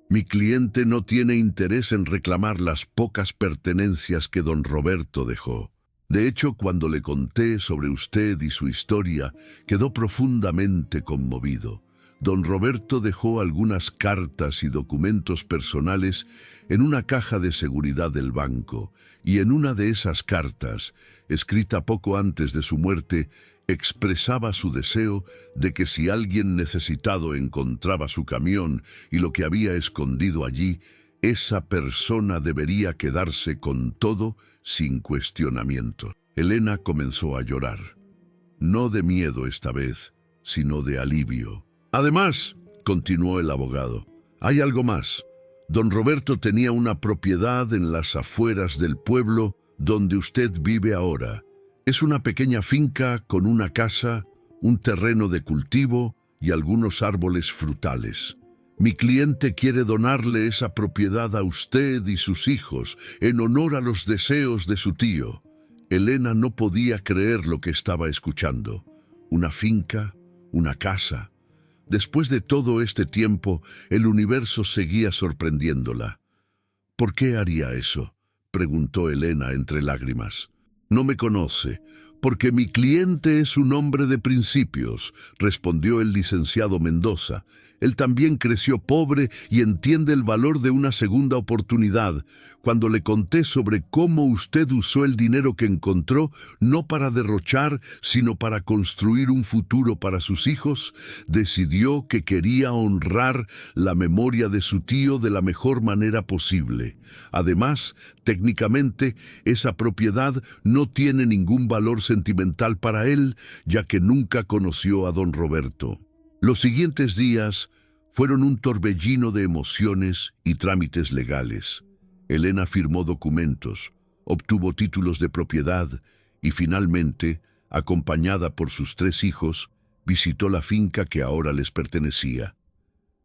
«Mi cliente no tiene interés en reclamar las pocas pertenencias que don Roberto dejó. De hecho, cuando le conté sobre usted y su historia, quedó profundamente conmovido. Don Roberto dejó algunas cartas y documentos personales en una caja de seguridad del banco, y en una de esas cartas, escrita poco antes de su muerte, expresaba su deseo de que si alguien necesitado encontraba su camión y lo que había escondido allí, esa persona debería quedarse con todo sin cuestionamiento». Elena comenzó a llorar. No de miedo esta vez, sino de alivio. «Además», continuó el abogado, «hay algo más. Don Roberto tenía una propiedad en las afueras del pueblo donde usted vive ahora. Es una pequeña finca con una casa, un terreno de cultivo y algunos árboles frutales. Mi cliente quiere donarle esa propiedad a usted y sus hijos en honor a los deseos de su tío». Elena no podía creer lo que estaba escuchando. Una finca, una casa. Después de todo este tiempo, el universo seguía sorprendiéndola. «¿Por qué haría eso?», preguntó Elena entre lágrimas. «No me conoce, porque mi cliente es un hombre de principios», respondió el licenciado Mendoza. «Él también creció pobre y entiende el valor de una segunda oportunidad. Cuando le conté sobre cómo usted usó el dinero que encontró, no para derrochar, sino para construir un futuro para sus hijos, decidió que quería honrar la memoria de su tío de la mejor manera posible. Además, técnicamente, esa propiedad no tiene ningún valor sentimental para él, ya que nunca conoció a don Roberto». Los siguientes días fueron un torbellino de emociones y trámites legales. Elena firmó documentos, obtuvo títulos de propiedad y finalmente, acompañada por sus 3 hijos, visitó la finca que ahora les pertenecía.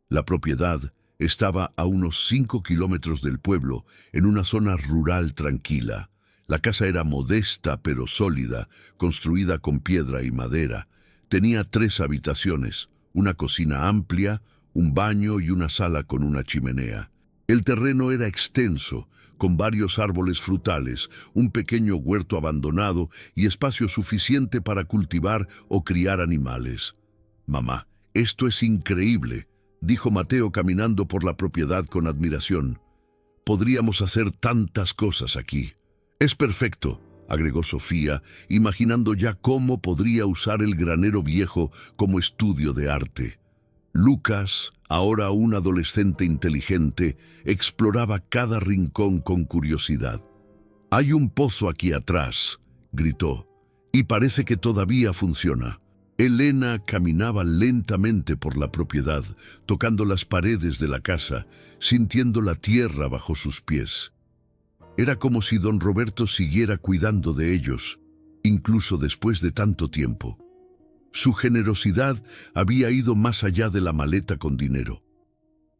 La propiedad estaba a unos 5 kilómetros del pueblo, en una zona rural tranquila. La casa era modesta pero sólida, construida con piedra y madera. Tenía 3 habitaciones, una cocina amplia, un baño y una sala con una chimenea. El terreno era extenso, con varios árboles frutales, un pequeño huerto abandonado y espacio suficiente para cultivar o criar animales. «Mamá, esto es increíble», dijo Mateo caminando por la propiedad con admiración. «Podríamos hacer tantas cosas aquí». «Es perfecto», agregó Sofía, imaginando ya cómo podría usar el granero viejo como estudio de arte. Lucas, ahora un adolescente inteligente, exploraba cada rincón con curiosidad. «Hay un pozo aquí atrás», gritó. Y parece que todavía funciona. Elena caminaba lentamente por la propiedad, tocando las paredes de la casa, sintiendo la tierra bajo sus pies. Era como si don Roberto siguiera cuidando de ellos, incluso después de tanto tiempo. Su generosidad había ido más allá de la maleta con dinero.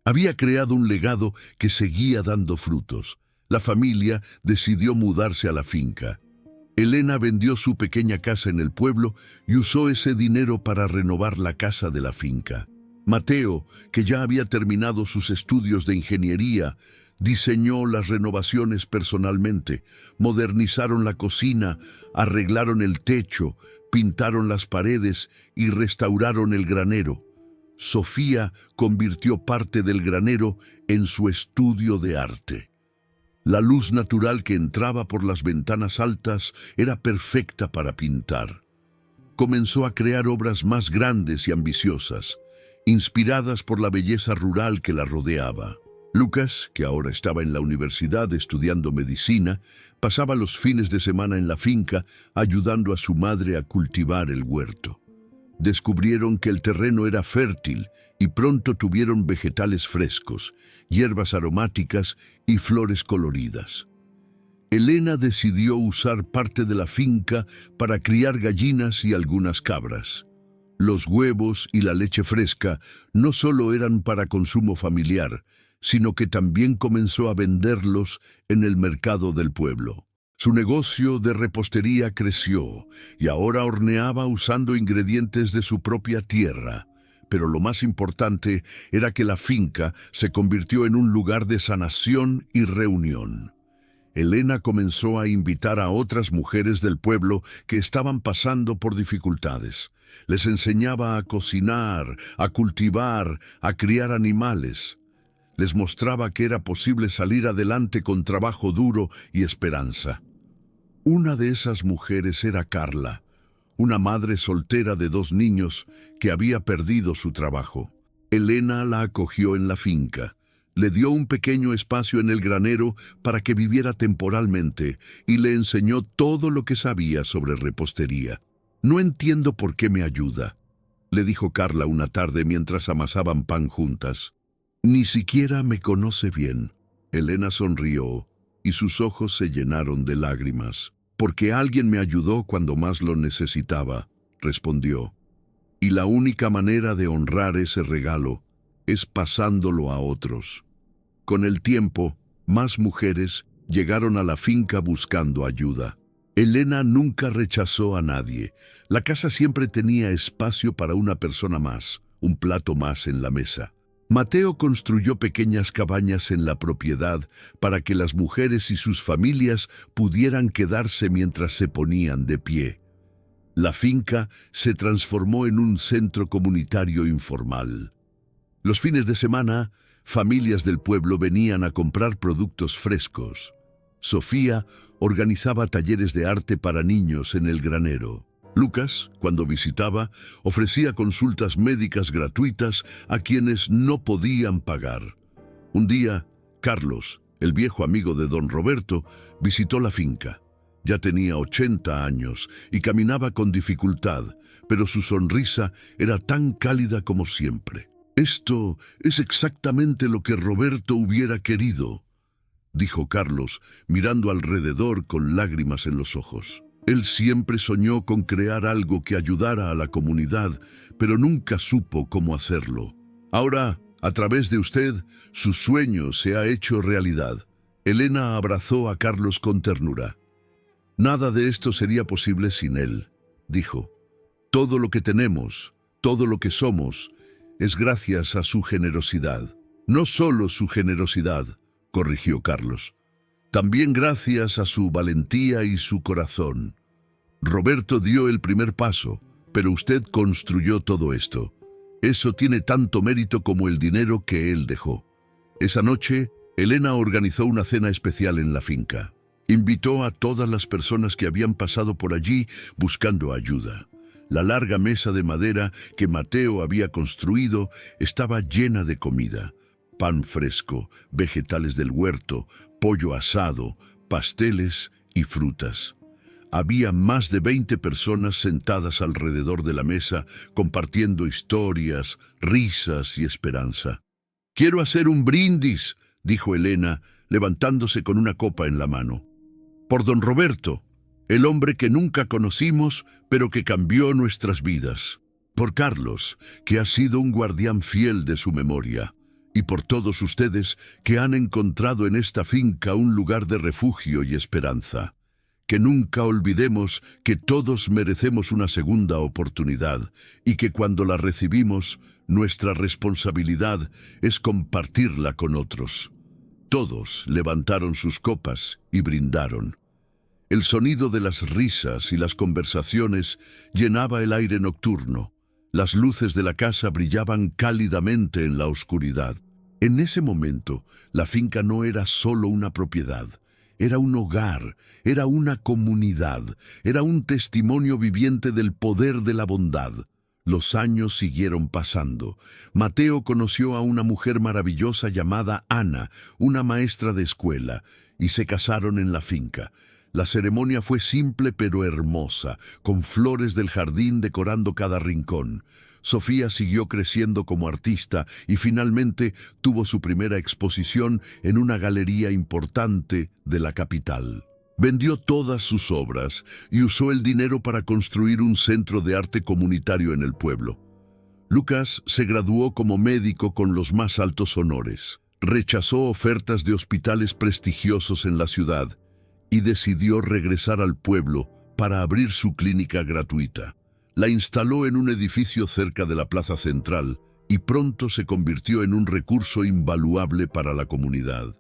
Había creado un legado que seguía dando frutos. La familia decidió mudarse a la finca. Elena vendió su pequeña casa en el pueblo y usó ese dinero para renovar la casa de la finca. Mateo, que ya había terminado sus estudios de ingeniería, diseñó las renovaciones personalmente, modernizaron la cocina, arreglaron el techo, pintaron las paredes y restauraron el granero. Sofía convirtió parte del granero en su estudio de arte. La luz natural que entraba por las ventanas altas era perfecta para pintar. Comenzó a crear obras más grandes y ambiciosas, inspiradas por la belleza rural que la rodeaba. Lucas, que ahora estaba en la universidad estudiando medicina, pasaba los fines de semana en la finca ayudando a su madre a cultivar el huerto. Descubrieron que el terreno era fértil y pronto tuvieron vegetales frescos, hierbas aromáticas y flores coloridas. Elena decidió usar parte de la finca para criar gallinas y algunas cabras. Los huevos y la leche fresca no solo eran para consumo familiar, sino que también comenzó a venderlos en el mercado del pueblo. Su negocio de repostería creció y ahora horneaba usando ingredientes de su propia tierra. Pero lo más importante era que la finca se convirtió en un lugar de sanación y reunión. Elena comenzó a invitar a otras mujeres del pueblo que estaban pasando por dificultades. Les enseñaba a cocinar, a cultivar, a criar animales. Les mostraba que era posible salir adelante con trabajo duro y esperanza. Una de esas mujeres era Carla, una madre soltera de 2 niños que había perdido su trabajo. Elena la acogió en la finca, le dio un pequeño espacio en el granero para que viviera temporalmente y le enseñó todo lo que sabía sobre repostería. «No entiendo por qué me ayuda», le dijo Carla una tarde mientras amasaban pan juntas. «Ni siquiera me conoce bien». Elena sonrió y sus ojos se llenaron de lágrimas. «Porque alguien me ayudó cuando más lo necesitaba», respondió. «Y la única manera de honrar ese regalo es pasándolo a otros». Con el tiempo, más mujeres llegaron a la finca buscando ayuda. Elena nunca rechazó a nadie. La casa siempre tenía espacio para una persona más, un plato más en la mesa. Mateo construyó pequeñas cabañas en la propiedad para que las mujeres y sus familias pudieran quedarse mientras se ponían de pie. La finca se transformó en un centro comunitario informal. Los fines de semana, familias del pueblo venían a comprar productos frescos. Sofía organizaba talleres de arte para niños en el granero. Lucas, cuando visitaba, ofrecía consultas médicas gratuitas a quienes no podían pagar. Un día, Carlos, el viejo amigo de don Roberto, visitó la finca. Ya tenía 80 años y caminaba con dificultad, pero su sonrisa era tan cálida como siempre. «Esto es exactamente lo que Roberto hubiera querido», dijo Carlos, mirando alrededor con lágrimas en los ojos. Él siempre soñó con crear algo que ayudara a la comunidad, pero nunca supo cómo hacerlo. Ahora, a través de usted, su sueño se ha hecho realidad. Elena abrazó a Carlos con ternura. «Nada de esto sería posible sin él», dijo. «Todo lo que tenemos, todo lo que somos, es gracias a su generosidad». «No solo su generosidad», corrigió Carlos. «También gracias a su valentía y su corazón. Roberto dio el primer paso, pero usted construyó todo esto. Eso tiene tanto mérito como el dinero que él dejó». Esa noche, Elena organizó una cena especial en la finca. Invitó a todas las personas que habían pasado por allí buscando ayuda. La larga mesa de madera que Mateo había construido estaba llena de comida. Pan fresco, vegetales del huerto, pollo asado, pasteles y frutas. Había más de 20 personas sentadas alrededor de la mesa, compartiendo historias, risas y esperanza. «Quiero hacer un brindis», dijo Elena, levantándose con una copa en la mano. «Por don Roberto, el hombre que nunca conocimos, pero que cambió nuestras vidas. Por Carlos, que ha sido un guardián fiel de su memoria. Y por todos ustedes que han encontrado en esta finca un lugar de refugio y esperanza. Que nunca olvidemos que todos merecemos una segunda oportunidad y que cuando la recibimos, nuestra responsabilidad es compartirla con otros». Todos levantaron sus copas y brindaron. El sonido de las risas y las conversaciones llenaba el aire nocturno. Las luces de la casa brillaban cálidamente en la oscuridad. En ese momento, la finca no era solo una propiedad. Era un hogar, era una comunidad, era un testimonio viviente del poder de la bondad. Los años siguieron pasando. Mateo conoció a una mujer maravillosa llamada Ana, una maestra de escuela, y se casaron en la finca. La ceremonia fue simple pero hermosa, con flores del jardín decorando cada rincón. Sofía siguió creciendo como artista y finalmente tuvo su primera exposición en una galería importante de la capital. Vendió todas sus obras y usó el dinero para construir un centro de arte comunitario en el pueblo. Lucas se graduó como médico con los más altos honores. Rechazó ofertas de hospitales prestigiosos en la ciudad y decidió regresar al pueblo para abrir su clínica gratuita. La instaló en un edificio cerca de la plaza central y pronto se convirtió en un recurso invaluable para la comunidad.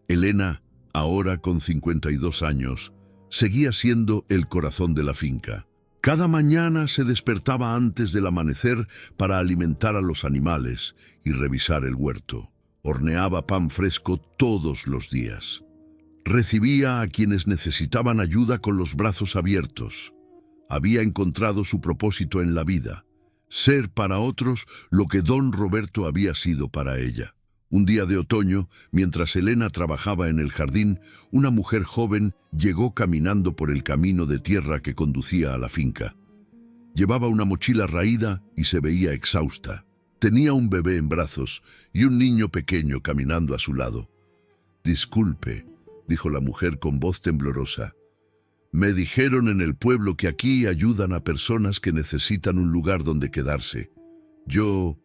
Elena, ahora con 52 años, seguía siendo el corazón de la finca. Cada mañana se despertaba antes del amanecer para alimentar a los animales y revisar el huerto. Horneaba pan fresco todos los días. Recibía a quienes necesitaban ayuda con los brazos abiertos. Había encontrado su propósito en la vida, ser para otros lo que don Roberto había sido para ella. Un día de otoño, mientras Elena trabajaba en el jardín, una mujer joven llegó caminando por el camino de tierra que conducía a la finca. Llevaba una mochila raída y se veía exhausta. Tenía un bebé en brazos y un niño pequeño caminando a su lado. «Disculpe», dijo la mujer con voz temblorosa. «Me dijeron en el pueblo que aquí ayudan a personas que necesitan un lugar donde quedarse. Yo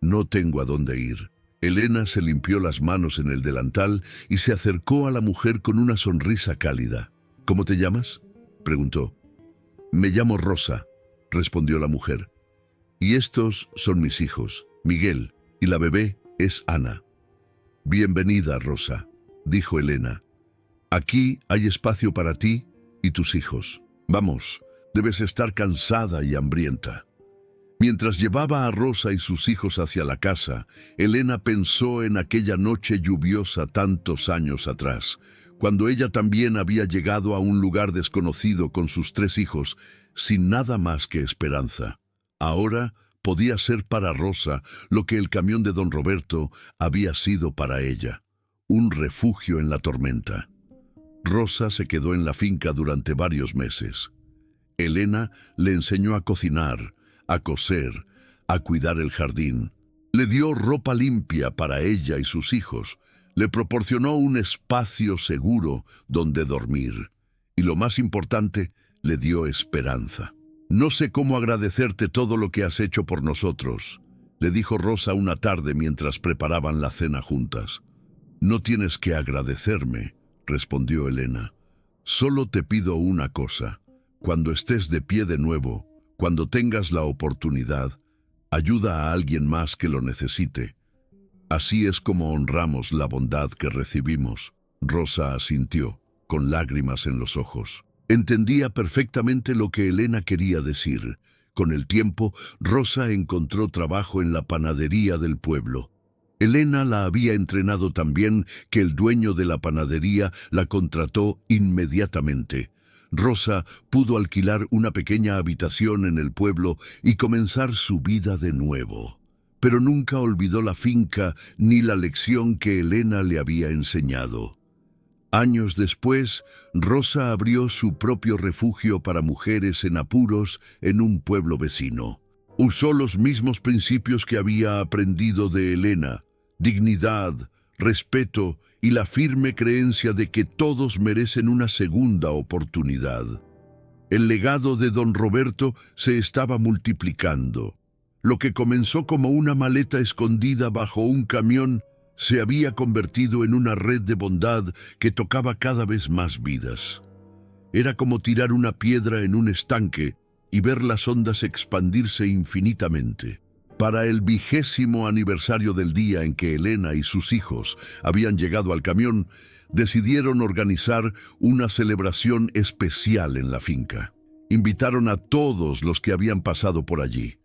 no tengo a dónde ir». Elena se limpió las manos en el delantal y se acercó a la mujer con una sonrisa cálida. «¿Cómo te llamas?», preguntó. «Me llamo Rosa», respondió la mujer. «Y estos son mis hijos, Miguel, y la bebé es Ana». «Bienvenida, Rosa», dijo Elena. «Aquí hay espacio para ti y tus hijos. Vamos, debes estar cansada y hambrienta». Mientras llevaba a Rosa y sus hijos hacia la casa, Elena pensó en aquella noche lluviosa tantos años atrás, cuando ella también había llegado a un lugar desconocido con sus 3 hijos, sin nada más que esperanza. Ahora podía ser para Rosa lo que el camión de don Roberto había sido para ella, un refugio en la tormenta. Rosa se quedó en la finca durante varios meses. Elena le enseñó a cocinar, a coser, a cuidar el jardín. Le dio ropa limpia para ella y sus hijos. Le proporcionó un espacio seguro donde dormir. Y lo más importante, le dio esperanza. «No sé cómo agradecerte todo lo que has hecho por nosotros», le dijo Rosa una tarde mientras preparaban la cena juntas. «No tienes que agradecerme», respondió Elena. «Solo te pido una cosa. Cuando estés de pie de nuevo, cuando tengas la oportunidad, ayuda a alguien más que lo necesite. Así es como honramos la bondad que recibimos». Rosa asintió, con lágrimas en los ojos. Entendía perfectamente lo que Elena quería decir. Con el tiempo, Rosa encontró trabajo en la panadería del pueblo. Elena la había entrenado tan bien que el dueño de la panadería la contrató inmediatamente. Rosa pudo alquilar una pequeña habitación en el pueblo y comenzar su vida de nuevo. Pero nunca olvidó la finca ni la lección que Elena le había enseñado. Años después, Rosa abrió su propio refugio para mujeres en apuros en un pueblo vecino. Usó los mismos principios que había aprendido de Elena: dignidad, respeto y la firme creencia de que todos merecen una segunda oportunidad. El legado de don Roberto se estaba multiplicando. Lo que comenzó como una maleta escondida bajo un camión se había convertido en una red de bondad que tocaba cada vez más vidas. Era como tirar una piedra en un estanque y ver las ondas expandirse infinitamente. Para el 20º aniversario del día en que Elena y sus hijos habían llegado al camión, decidieron organizar una celebración especial en la finca. Invitaron a todos los que habían pasado por allí,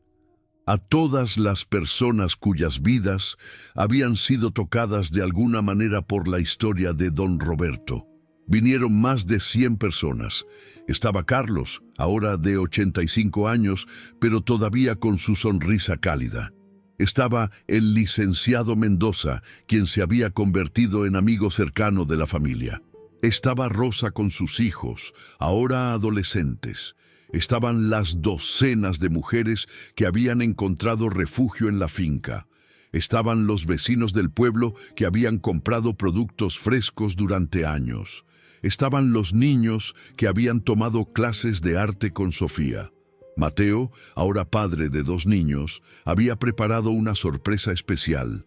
a todas las personas cuyas vidas habían sido tocadas de alguna manera por la historia de don Roberto. Vinieron más de 100 personas. Estaba Carlos, ahora de 85 años, pero todavía con su sonrisa cálida. Estaba el licenciado Mendoza, quien se había convertido en amigo cercano de la familia. Estaba Rosa con sus hijos, ahora adolescentes. Estaban las docenas de mujeres que habían encontrado refugio en la finca. Estaban los vecinos del pueblo que habían comprado productos frescos durante años. Estaban los niños que habían tomado clases de arte con Sofía. Mateo, ahora padre de 2 niños, había preparado una sorpresa especial.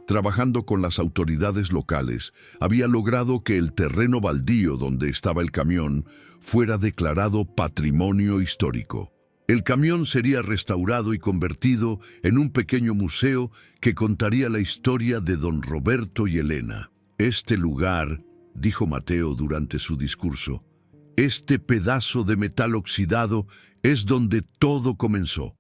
Trabajando con las autoridades locales, había logrado que el terreno baldío donde estaba el camión fuera declarado patrimonio histórico. El camión sería restaurado y convertido en un pequeño museo que contaría la historia de don Roberto y Elena. Este lugar, dijo Mateo durante su discurso, este pedazo de metal oxidado es donde todo comenzó.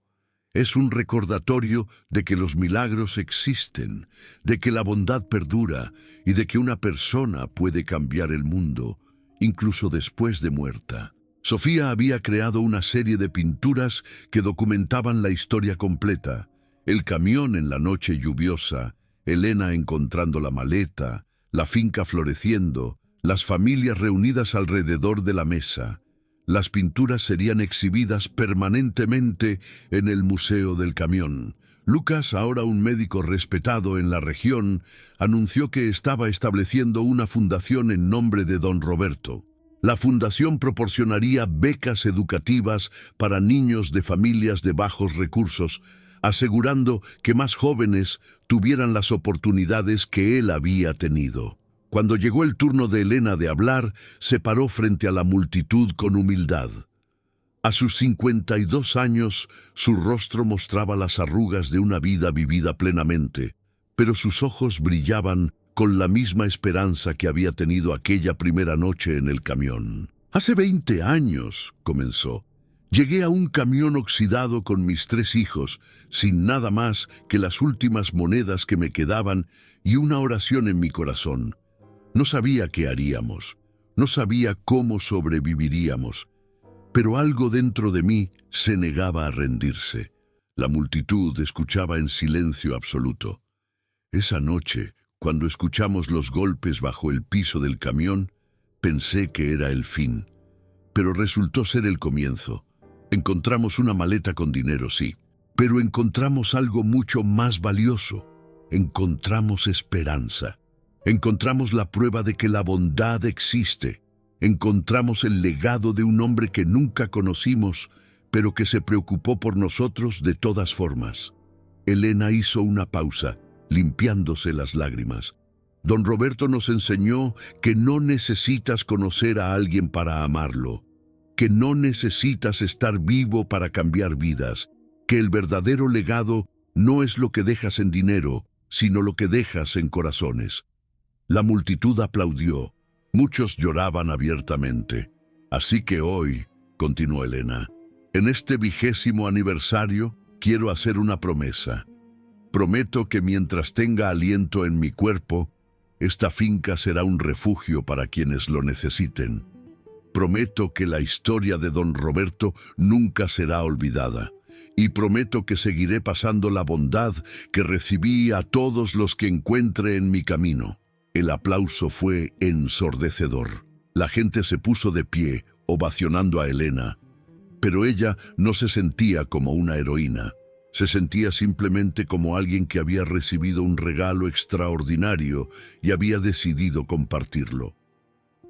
Es un recordatorio de que los milagros existen, de que la bondad perdura y de que una persona puede cambiar el mundo, incluso después de muerta. Sofía había creado una serie de pinturas que documentaban la historia completa. El camión en la noche lluviosa, Elena encontrando la maleta, la finca floreciendo, las familias reunidas alrededor de la mesa. Las pinturas serían exhibidas permanentemente en el Museo del Camión. Lucas, ahora un médico respetado en la región, anunció que estaba estableciendo una fundación en nombre de don Roberto. La fundación proporcionaría becas educativas para niños de familias de bajos recursos, asegurando que más jóvenes tuvieran las oportunidades que él había tenido. Cuando llegó el turno de Elena de hablar, se paró frente a la multitud con humildad. A sus 52 años, su rostro mostraba las arrugas de una vida vivida plenamente, pero sus ojos brillaban con la misma esperanza que había tenido aquella primera noche en el camión. Hace 20 años, comenzó, llegué a un camión oxidado con mis 3 hijos, sin nada más que las últimas monedas que me quedaban y una oración en mi corazón. No sabía qué haríamos, no sabía cómo sobreviviríamos, pero algo dentro de mí se negaba a rendirse. La multitud escuchaba en silencio absoluto. Esa noche, cuando escuchamos los golpes bajo el piso del camión, pensé que era el fin, pero resultó ser el comienzo. Encontramos una maleta con dinero, sí, pero encontramos algo mucho más valioso. Encontramos esperanza. Encontramos la prueba de que la bondad existe. Encontramos el legado de un hombre que nunca conocimos, pero que se preocupó por nosotros de todas formas. Elena hizo una pausa, limpiándose las lágrimas. Don Roberto nos enseñó que no necesitas conocer a alguien para amarlo, que no necesitas estar vivo para cambiar vidas, que el verdadero legado no es lo que dejas en dinero, sino lo que dejas en corazones. La multitud aplaudió. Muchos lloraban abiertamente. Así que hoy, continuó Elena, en este 20º aniversario, quiero hacer una promesa. Prometo que mientras tenga aliento en mi cuerpo, esta finca será un refugio para quienes lo necesiten. Prometo que la historia de don Roberto nunca será olvidada. Y prometo que seguiré pasando la bondad que recibí a todos los que encuentre en mi camino. El aplauso fue ensordecedor. La gente se puso de pie, ovacionando a Elena. Pero ella no se sentía como una heroína. Se sentía simplemente como alguien que había recibido un regalo extraordinario y había decidido compartirlo.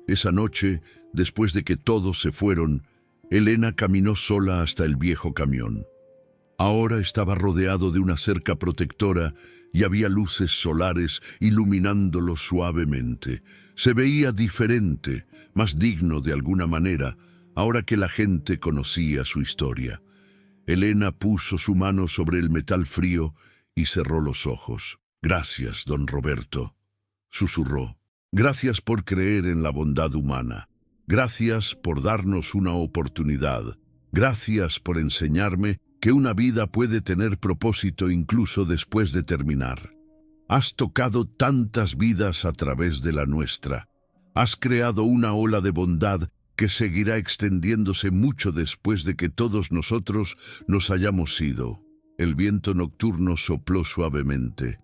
Esa noche, después de que todos se fueron, Elena caminó sola hasta el viejo camión. Ahora estaba rodeado de una cerca protectora y había luces solares iluminándolo suavemente. Se veía diferente, más digno de alguna manera, ahora que la gente conocía su historia. Elena puso su mano sobre el metal frío y cerró los ojos. «Gracias, don Roberto», susurró. «Gracias por creer en la bondad humana. Gracias por darnos una oportunidad. Gracias por enseñarme que una vida puede tener propósito incluso después de terminar. Has tocado tantas vidas a través de la nuestra. Has creado una ola de bondad que seguirá extendiéndose mucho después de que todos nosotros nos hayamos ido». El viento nocturno sopló suavemente,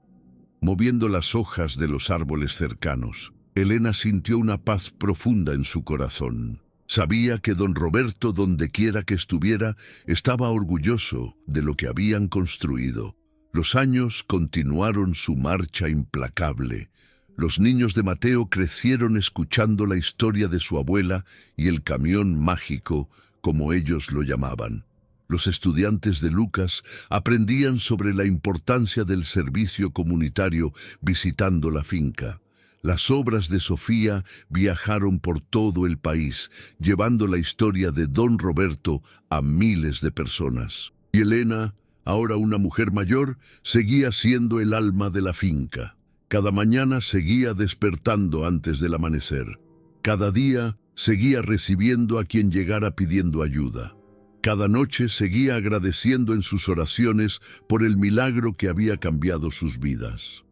moviendo las hojas de los árboles cercanos. Elena sintió una paz profunda en su corazón. Sabía que don Roberto, dondequiera que estuviera, estaba orgulloso de lo que habían construido. Los años continuaron su marcha implacable. Los niños de Mateo crecieron escuchando la historia de su abuela y el camión mágico, como ellos lo llamaban. Los estudiantes de Lucas aprendían sobre la importancia del servicio comunitario visitando la finca. Las obras de Sofía viajaron por todo el país, llevando la historia de don Roberto a miles de personas. Y Elena, ahora una mujer mayor, seguía siendo el alma de la finca. Cada mañana seguía despertando antes del amanecer. Cada día seguía recibiendo a quien llegara pidiendo ayuda. Cada noche seguía agradeciendo en sus oraciones por el milagro que había cambiado sus vidas.